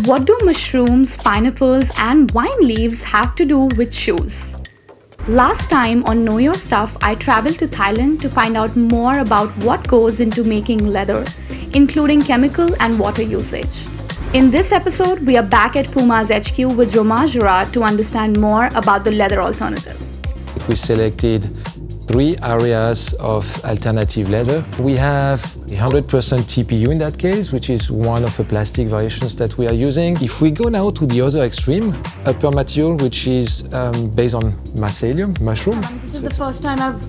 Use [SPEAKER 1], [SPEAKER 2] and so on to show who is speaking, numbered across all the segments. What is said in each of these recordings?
[SPEAKER 1] What do mushrooms, pineapples, and wine leaves have to do with shoes? Last time on Know Your Stuff, I traveled to Thailand to find out more about what goes into making leather, including chemical and water usage. In this episode, we are back at PUMA's HQ with Romain Girard to understand more about the leather alternatives.
[SPEAKER 2] We selected 3 areas of alternative leather. We have 100% TPU in that case, which is one of the plastic variations that we are using. If we go now to the other extreme, upper material, which is based on mycelium, mushroom.
[SPEAKER 3] This is the first time I've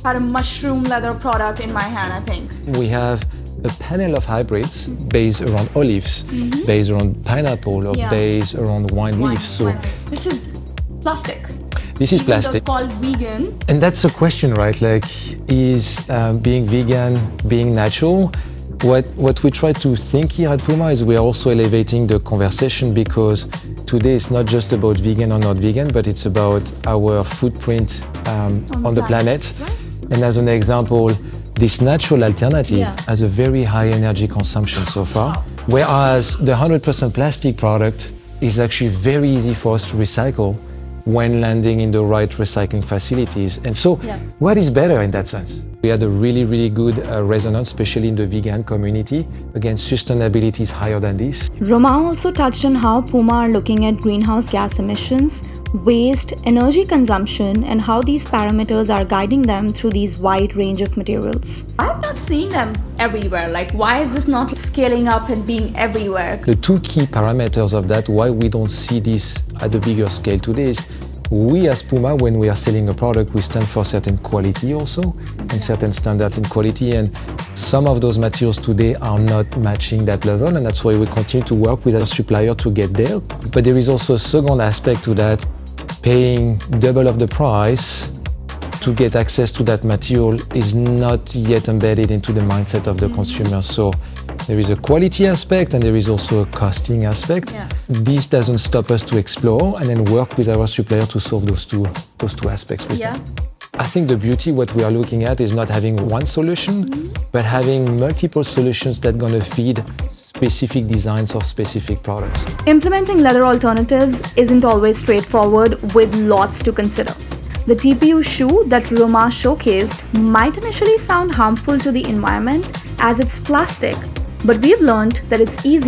[SPEAKER 3] had a mushroom leather product in my hand, I think.
[SPEAKER 2] We have a panel of hybrids based around olives, based around pineapple, or based around wine leaves. So
[SPEAKER 3] this is plastic.
[SPEAKER 2] This is plastic.
[SPEAKER 3] It's called vegan.
[SPEAKER 2] And that's the question, right? Like, is being vegan, being natural? What we try to think here at PUMA is we are also elevating the conversation, because today it's not just about vegan or not vegan, but it's about our footprint on the planet. Right. And as an example, this natural alternative has a very high energy consumption so far, whereas the 100% plastic product is actually very easy for us to recycle when landing in the right recycling facilities. And so, what is better in that sense? We had a really good resonance, especially in the vegan community. Again, sustainability is higher than this.
[SPEAKER 1] Romain also touched on how PUMA are looking at greenhouse gas emissions, waste, energy consumption, and how these parameters are guiding them through these wide range of materials.
[SPEAKER 3] I'm not seeing them everywhere. Like, why is this not scaling up and being everywhere?
[SPEAKER 2] The 2 key parameters of that, why we don't see this at a bigger scale today, is we as PUMA, when we are selling a product, we stand for certain quality also, and certain standard in quality, and some of those materials today are not matching that level, and that's why we continue to work with our supplier to get there. But there is also a second aspect to that. Paying double of the price to get access to that material is not yet embedded into the mindset of the consumer. So there is a quality aspect and there is also a costing aspect. This doesn't stop us to explore and then work with our supplier to solve those two aspects with them. I think the beauty, what we are looking at, is not having one solution, but having multiple solutions that are going to feed specific designs of specific products.
[SPEAKER 1] Implementing leather alternatives isn't always straightforward, with lots to consider. The TPU shoe that Romain showcased might initially sound harmful to the environment as it's plastic, but we've learned that it's easy